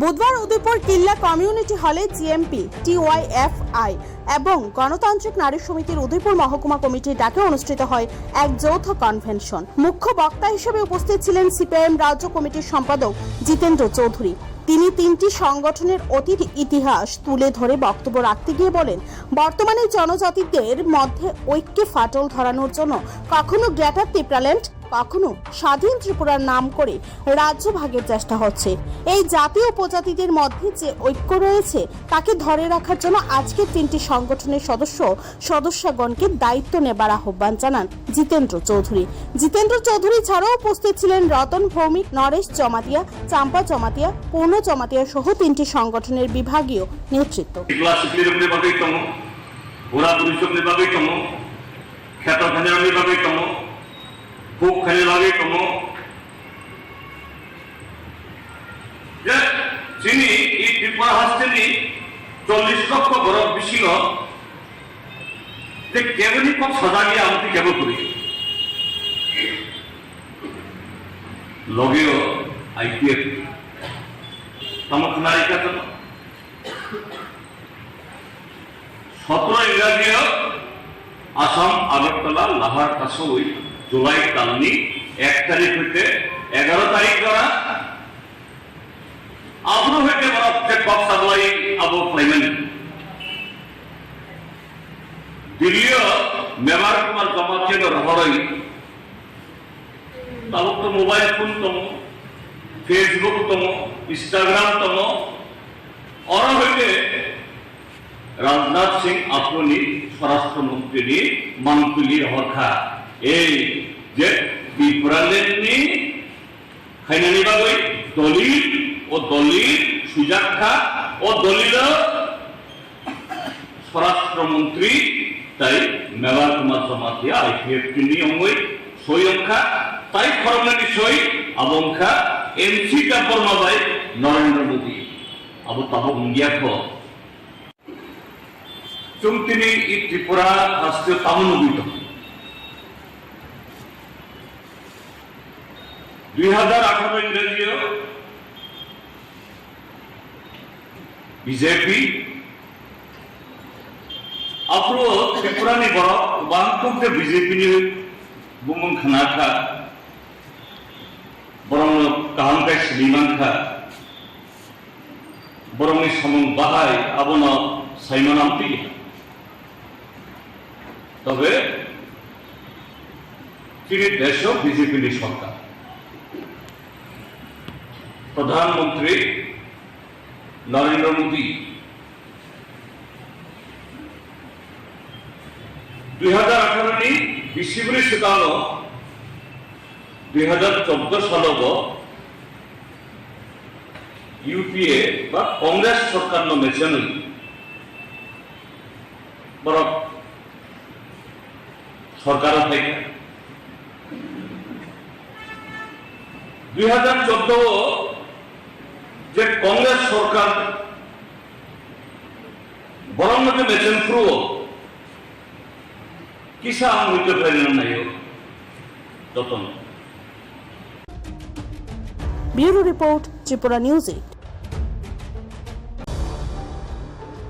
বুধবার উদয়পুর কিল্লা কমিউনিটি হলে জিএমপি টিওয়াইএফআই এবং গণতান্ত্রিক নারী সমিতির উদয়পুর মহকুমা কমিটির ডাকে অনুষ্ঠিত হয় এক যৌথ কনভেনশন। মুখ্য বক্তা হিসেবে উপস্থিত ছিলেন সিপিআইএম রাজ্য কমিটির সম্পাদক জিতেন্দ্র চৌধুরী। তিনি তিনটি সংগঠনের অতীত ইতিহাস তুলে ধরে বক্তব্য রাখতে গিয়ে বলেন, বর্তমানে জনজাতিদের মধ্যে ঐক্যে ফাটল ধরানোর জন্য কখনো গ্রেটার ত্রিপুরাল্যান্ড, কখনো স্বাধীন ত্রিপুরার নাম করে রাজ্য ভাগের চেষ্টা হচ্ছে। এই জাতি উপজাতিদের মধ্যে যে ঐক্য রয়েছে তাকে ধরে রাখার জন্য আজকের তিনটি সংগঠনের সদস্যগণকে দায়িত্ব নেবার আহ্বান জানান জিতেন্দ্র চৌধুরী। জিতেন্দ্র চৌধুরী ছাড়াও উপস্থিত ছিলেন রতন ভৌমিক, নরেশ জমাতিয়া, চাম্পা জমাতিয়া, পূর্ণ জমাতিয়া সহ তিনটি সংগঠনের বিভাগীয় নেতৃত্ব। খুব খালি লাগে কোনো যিনি এই ত্রিপুরা হাসতেনি 40 লক্ষ গরব বেশিল যে কেবলই খুব সজাগিয়ে আমাকে কেবল করি লগেও আইপিএফ তামাক নায়িকা তো 17 ইংরাজিও আসাম আগরতলা লাহার কাছই জুলাই তালনি 1 তারিখ হইতে 11 তারিখ করা আবরু হইতে বরফে কপ সাগলাই আবু ক্লাইমেন দিল্লিও মেবার কুমার জমাতের রহরই তালুক তো মোবাইল ফোন তম ফেসবুক তম ইনস্টাগ্রাম তম অর হইতে রাজনাথ সিং আপনি স্বরাষ্ট্রমন্ত্রী নিয়ে মানকুলি হরখা এই যে ত্রিপুরাল্যান্ডনি খাইনানি বাগৈ দলিল সুজাক্ষা ও দলিল স্বরাষ্ট্রমন্ত্রী তাই মেবার কুমার জমাতিয়া আইপিএফ নি অঙ্গই সই অংখা তাই খরমনানি সই আবংখা এমসি কাপড় মাবাই নরেন্দ্র মোদী আবু তাবো ইন্ডিয়াখ চুম তিনি এই ত্রিপুরা রাষ্ট্রীয় তামনুবিত 2018 ইংরেজিও বিজেপি আপরো ত্রিপুরানি বড় বাংকুকে বিজেপি নি বুমুং খানাখা বরং কাহামকাই শ্রীমানখা বরং সমং বাহাই আবন সাইমানামতি তবে তিনি দেশ বিজেপি নি সরকার প্রধানমন্ত্রী নরেন্দ্র মোদী 2018 নি বিশ্বগুলি সুদানো 2014 সালগ ইউপিএ বা কংগ্রেস সরকার মেচেন বড় সরকার থেকে 2014 যে কংগ্রেস সরকার বরং মেচেন ফ্রু কিসা হইতে পারেন নাই যতন। Bureau report, Tripura news 8।